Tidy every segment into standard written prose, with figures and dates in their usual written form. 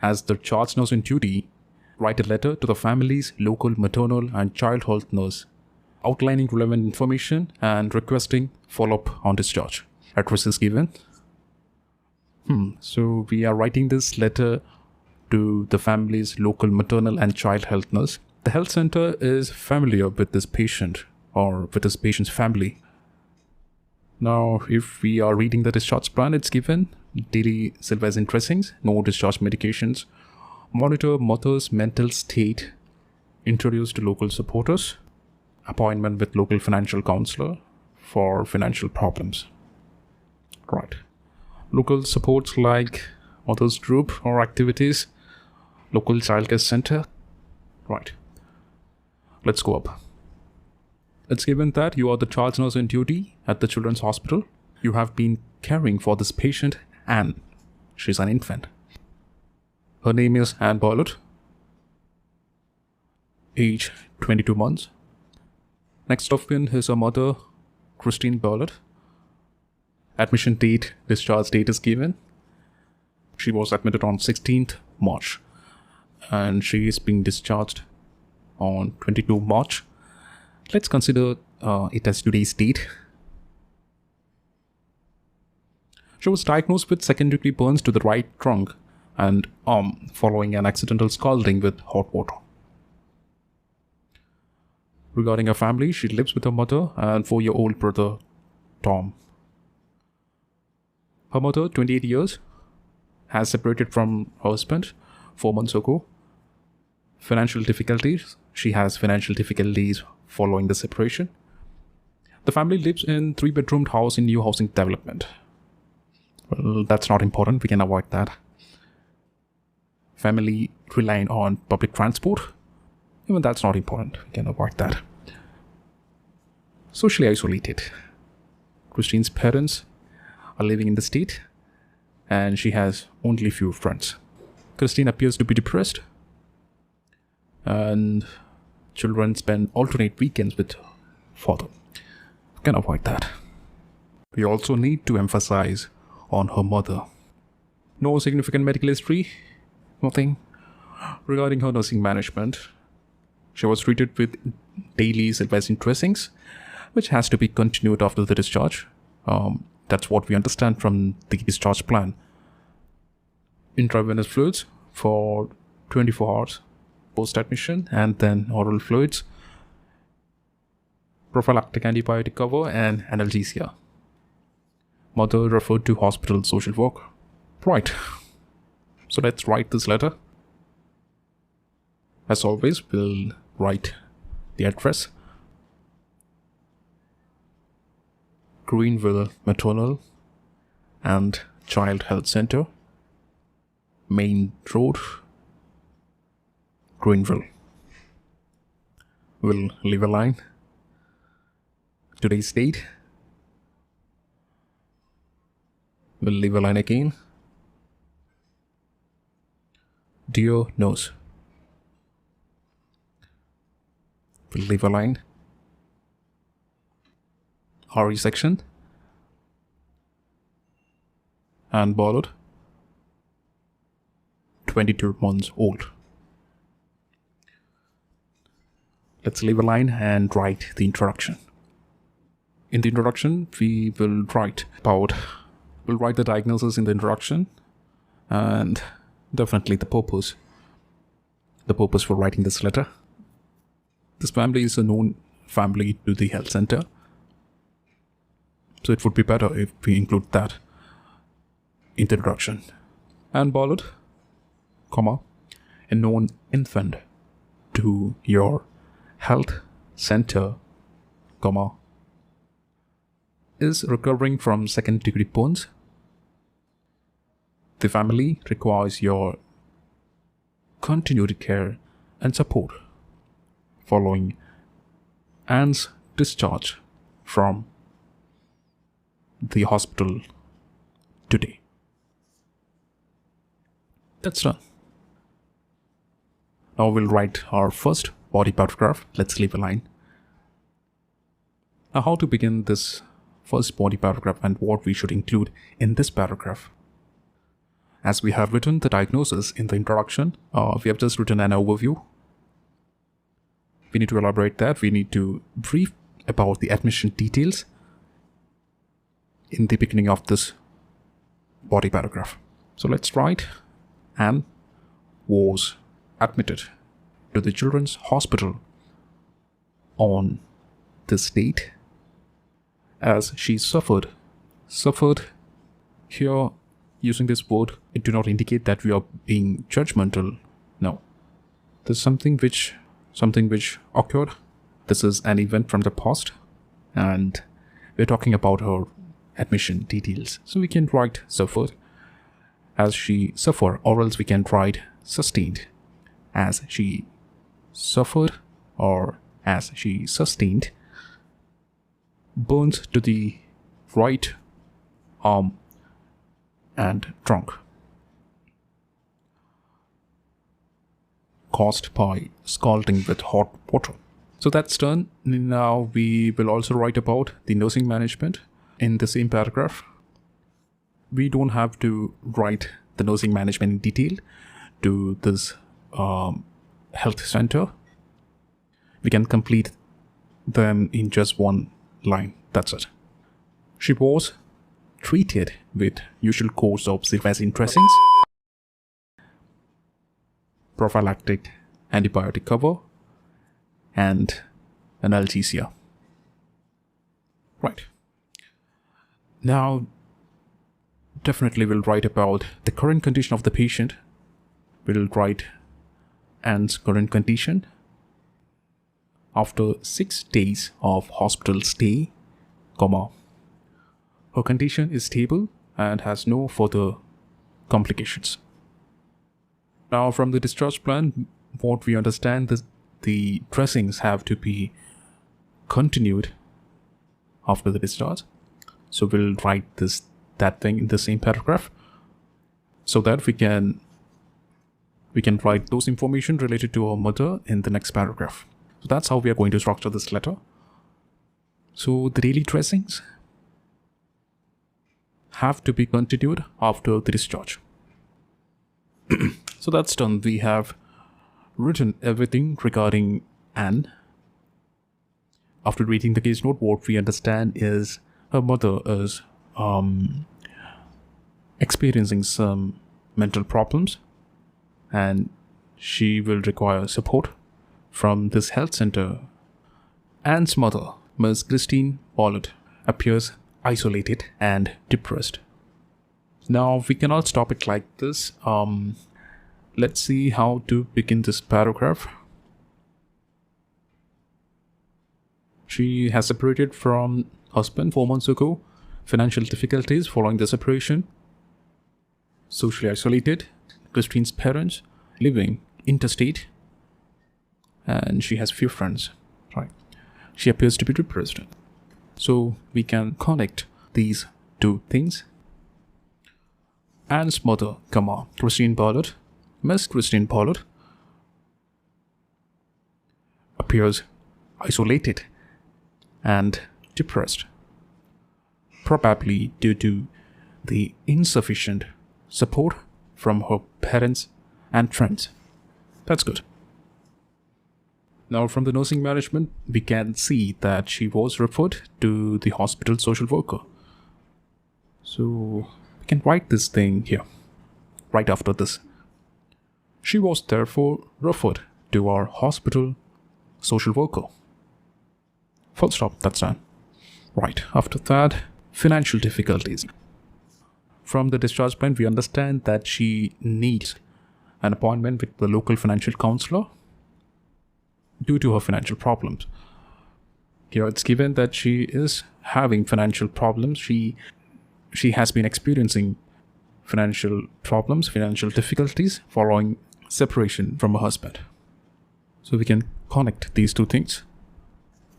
As the charge nurse on duty, write a letter to the family's local maternal and child health nurse, outlining relevant information and requesting follow-up on discharge. Address is given. So we are writing this letter to the family's local maternal and child health nurse. The health center is familiar with this patient or with this patient's family. Now, if we are reading the discharge plan, it's given daily Silvazine dressings, no discharge medications, monitor mother's mental state, introduce to local supporters, appointment with local financial counselor for financial problems. Right. Local supports like mother's group or activities, local childcare center. Right. Let's go up. It's given that you are the charge nurse on duty at the children's hospital. You have been caring for this patient, Anne. She's an infant. Her name is Anne Bartlett. Age 22 months. Next of kin is her mother, Christine Bartlett. Admission date, discharge date is given. She was admitted on 16th March and she is being discharged on 22 March. Let's consider it as today's date. She was diagnosed with second-degree burns to the right trunk and arm following an accidental scalding with hot water. Regarding her family, she lives with her mother and 4-year-old brother, Tom. Her mother, 28 years, has separated from her husband 4 months ago. Financial difficulties. She has financial difficulties following the separation. The family lives in 3-bedroomed house in new housing development. Well, that's not important. We can avoid that. Family relying on public transport. Even that's not important. We can avoid that. Socially isolated. Christine's parents are living in the state and she has only few friends. Christine appears to be depressed and children spend alternate weekends with father. We can avoid that. We also need to emphasize on her mother. No significant medical history, nothing. Regarding her nursing management, she was treated with daily Silvazine dressings, which has to be continued after the discharge. That's what we understand from the discharge plan. Intravenous fluids for 24 hours post-admission and then oral fluids, prophylactic antibiotic cover and analgesia. Mother referred to hospital social work. Right. So let's write this letter. As always, we'll write the address. Greenville Maternal and Child Health Center, Main Road, Greenville. We'll leave a line. Today's date. We'll leave a line again. Dear nurse. We'll leave a line. RE section. Anne Bartlett, 22 months old. Let's leave a line and write the introduction. In the introduction, we will write we'll write the diagnosis in the introduction and definitely the purpose for writing this letter. This family is a known family to the health center. So it would be better if we include that in the introduction. Anne Bartlett, a known infant to your health center, is recovering from second-degree burns. The family requires your continued care and support following Anne's discharge from the hospital today. That's done. Now we'll write our first body paragraph. Let's leave a line. Now, how to begin this first body paragraph and what we should include in this paragraph. As we have written the diagnosis in the introduction, we have just written an overview. We need to elaborate that. We need to brief about the admission details in the beginning of this body paragraph. So let's write, Anne was admitted to the Children's Hospital on this date as she suffered. Suffered here, using this word, it do not indicate that we are being judgmental. No. There's something which occurred. This is an event from the past, and we're talking about her admission details. So we can write suffered as she suffered, or else we can write sustained as she suffered or as she sustained burns to the right arm and trunk caused by scalding with hot water. So that's done. Now we will also write about the nursing management in the same paragraph. We don't have to write the nursing management in detail to this health center. We can complete them in just one line. That's it. She was treated with usual course of cefazine dressings, prophylactic antibiotic cover, and analgesia. Right. Now, definitely we'll write about the current condition of the patient. We'll write Anne's current condition after 6 days of hospital stay, her condition is stable and has no further complications. Now from the discharge plan, what we understand is the dressings have to be continued after the discharge. So we'll write that thing in the same paragraph so that we can write those information related to our mother in the next paragraph. So that's how we are going to structure this letter. So the daily dressings have to be continued after the discharge. So that's done. We have written everything regarding Anne. After reading the case note, what we understand is her mother is experiencing some mental problems and she will require support from this health center. Anne's mother, Ms. Christine Pollard, appears isolated and depressed. Now we cannot stop it like this. Let's see how to begin this paragraph. She has separated from husband 4 months ago. Financial difficulties following the separation. Socially isolated. Christine's parents living interstate. And she has few friends. Right. She appears to be depressed. So we can connect these two things. Anne's mother, Christine Pollard, Miss Christine Pollard, appears isolated and depressed, probably due to the insufficient support from her parents and friends. That's good. Now from the nursing management, we can see that she was referred to the hospital social worker. So we can write this thing here, right after this. She was therefore referred to our hospital social worker. Full stop, that's done. Right, after that, financial difficulties. From the discharge plan, we understand that she needs an appointment with the local financial counselor due to her financial problems. Here it's given that she is having financial problems. She has been experiencing financial problems, financial difficulties following separation from her husband. So we can connect these two things.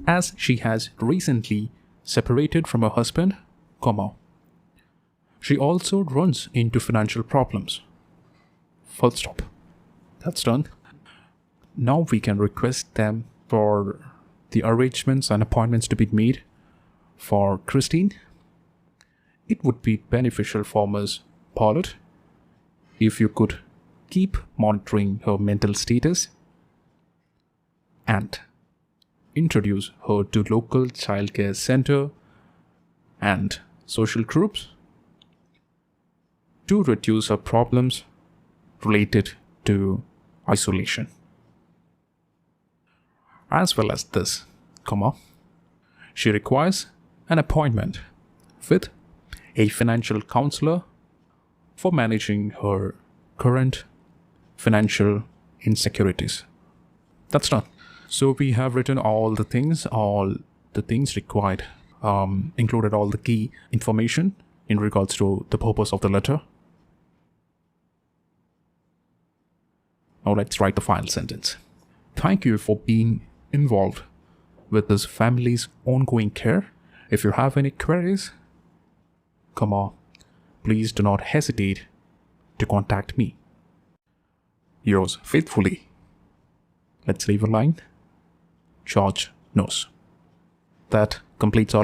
As she has recently separated from her husband, she also runs into financial problems. Full stop. That's done. Now we can request them for the arrangements and appointments to be made for Christine. It would be beneficial for Ms. Pollard if you could keep monitoring her mental status and introduce her to local childcare center and social groups to reduce her problems related to isolation. As well as this, she requires an appointment with a financial counselor for managing her current financial insecurities. That's done. So we have written all the things required, included all the key information in regards to the purpose of the letter. Now let's write the final sentence. Thank you for being involved with this family's ongoing care. If you have any queries, please do not hesitate to contact me. Yours faithfully. Let's leave a line. George knows. That completes our